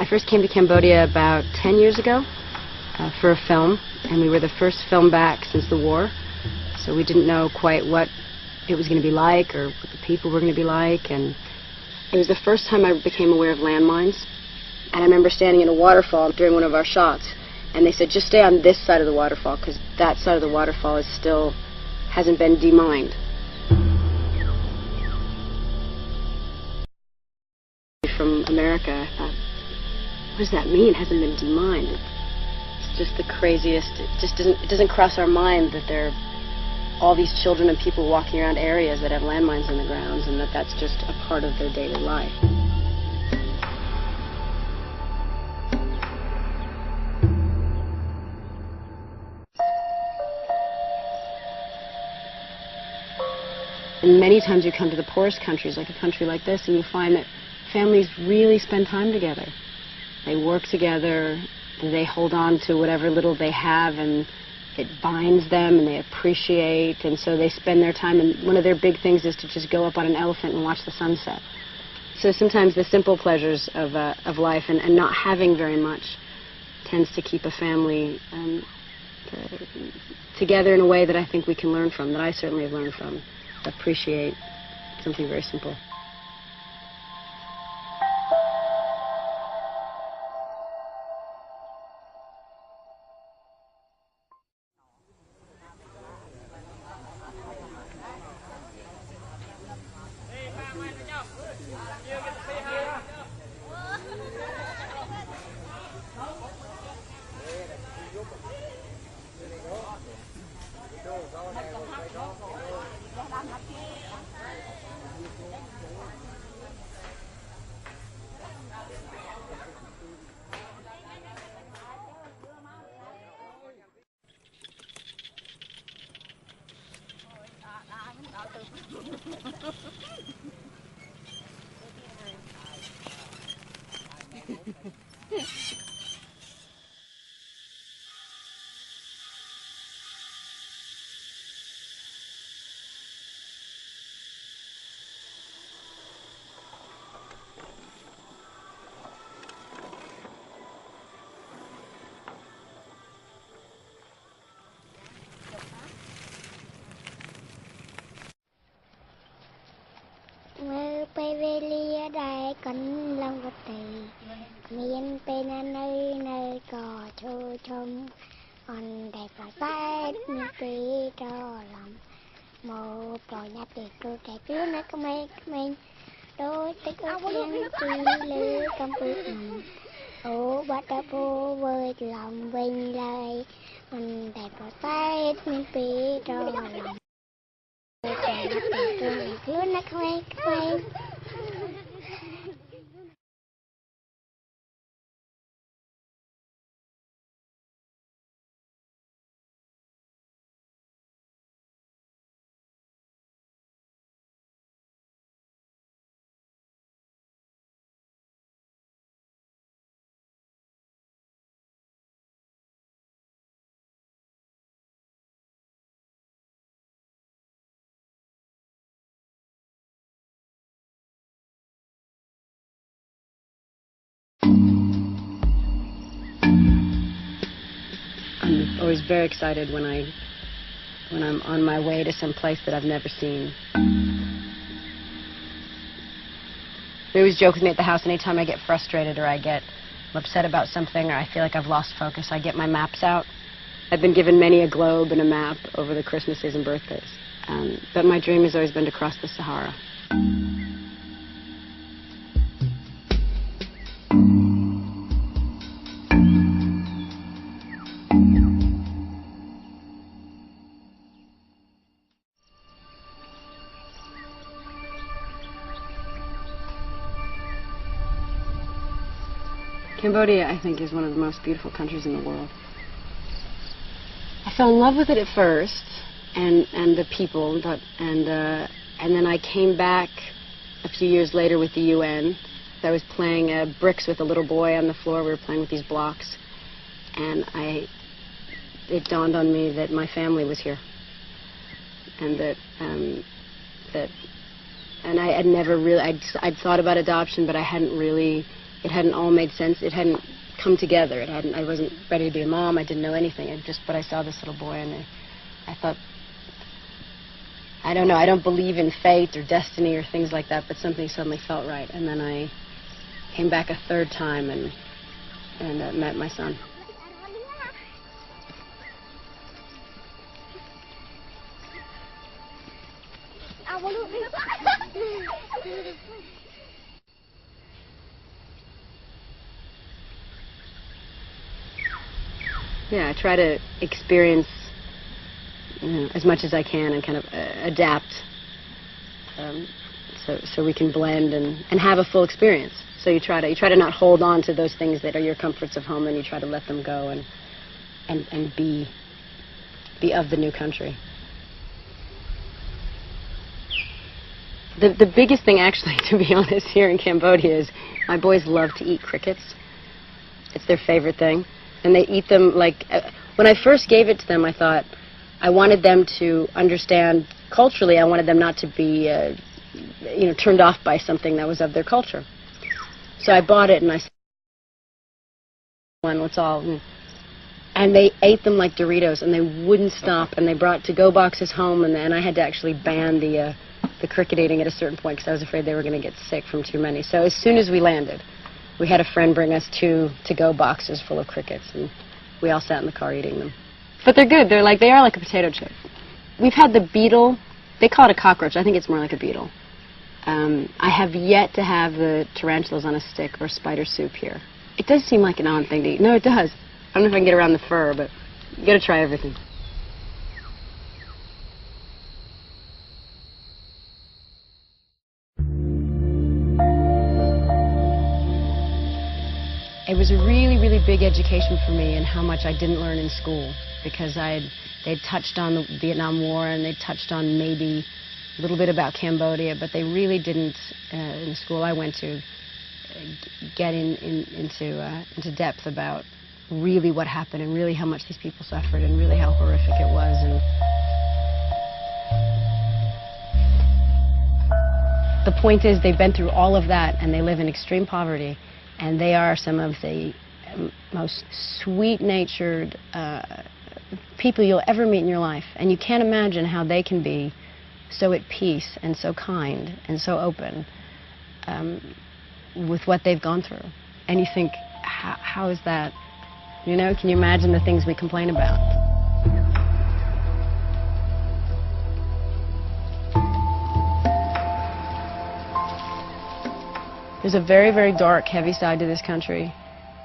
first came to Cambodia about 10 years ago for a film, and we were the first film back since the war, so we didn't know quite what it was going to be like or what the people were going to be like, and it was the first time I became aware of landmines. And I remember standing in a waterfall during one of our shots, and they said, just stay on this side of the waterfall, because that side of the waterfall is still, hasn't been demined. From America, I thought, what does that mean? It hasn't been demined. It's just the craziest. It doesn't cross our mind that there are all these children and people walking around areas that have landmines in the grounds, and that that's just a part of their daily life. And many times you come to the poorest countries, like a country like this, and you find that families really spend time together. They work together, they hold on to whatever little they have, and it binds them, and they appreciate, and so they spend their time, and one of their big things is to just go up on an elephant and watch the sunset. So sometimes the simple pleasures of life and not having very much tends to keep a family together in a way that I think we can learn from, that I certainly have learned from. Appreciate something very simple. Pevelia đại cánh long vật tỳ miền bên nơi nơi cỏ trôi trông on đẹp và tay mi cho lòng một trò nhát tiệc tôi trẻ cứ nó mình đôi tích ước thiên chi lư cầm bự ô bắt đã vô với lòng bình lời on đẹp và tay mi cho lòng luôn nó không I'm always very excited when I'm on my way to some place that I've never seen. They always joke with me at the house anytime I get frustrated or I get upset about something or I feel like I've lost focus, I get my maps out. I've been given many a globe and a map over the Christmases and birthdays. But my dream has always been to cross the Sahara. Cambodia, I think, is one of the most beautiful countries in the world. I fell in love with it at first, and the people, and then I came back a few years later with the UN. I was playing bricks with a little boy on the floor. We were playing with these blocks, and it dawned on me that my family was here, and and I had never really, I'd thought about adoption, but I hadn't really it hadn't all made sense. It hadn't come together. I wasn't ready to be a mom. I didn't know anything. But I saw this little boy, and I thought, I don't know, I don't believe in fate or destiny or things like that, but something suddenly felt right. And then I came back a third time and met my son. Yeah, I try to experience, as much as I can and kind of adapt, so we can blend and have a full experience. So you try to not hold on to those things that are your comforts of home, and you try to let them go and be of the new country. The biggest thing, actually, to be honest, here in Cambodia is my boys love to eat crickets. It's their favorite thing. And they eat them like... when I first gave it to them, I thought I wanted them to understand culturally. I wanted them not to be, turned off by something that was of their culture. So I bought it, and I said, "What's all?" And they ate them like Doritos, and they wouldn't stop. And they brought to-go boxes home, and I had to actually ban the cricket eating at a certain point because I was afraid they were going to get sick from too many. So as soon as we landed, we had a friend bring us 2 to-go boxes full of crickets, and we all sat in the car eating them. But they're good. They are like a potato chip. We've had the beetle. They call it a cockroach. I think it's more like a beetle. I have yet to have the tarantulas on a stick or spider soup here. It does seem like an odd thing to eat. No, it does. I don't know if I can get around the fur, but you got to try everything. It was a really, really big education for me in how much I didn't learn in school, because they'd touched on the Vietnam War, and they'd touched on maybe a little bit about Cambodia, but they really didn't, in the school I went to, get into depth about really what happened and really how much these people suffered and really how horrific it was. And the point is, they've been through all of that, and they live in extreme poverty. And they are some of the most sweet-natured people you'll ever meet in your life. And you can't imagine how they can be so at peace and so kind and so open with what they've gone through. And you think, how is that? Can you imagine the things we complain about? There's a very, very dark, heavy side to this country,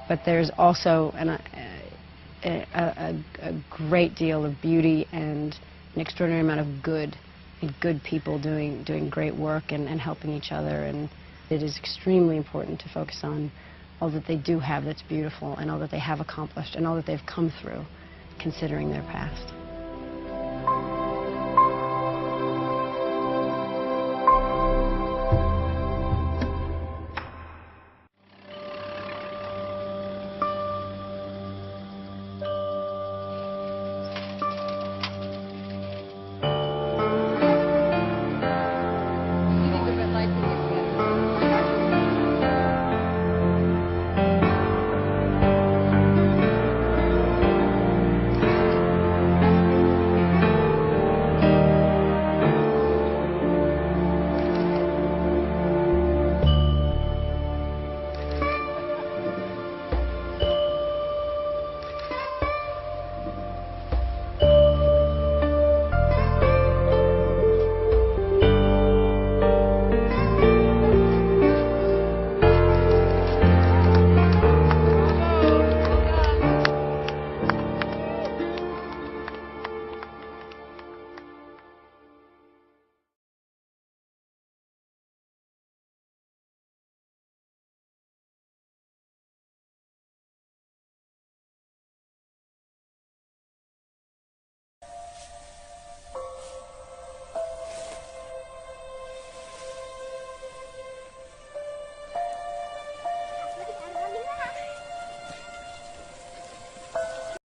but there's also a great deal of beauty and an extraordinary amount of good people doing great work and helping each other. And it is extremely important to focus on all that they do have that's beautiful, and all that they have accomplished, and all that they've come through, considering their past.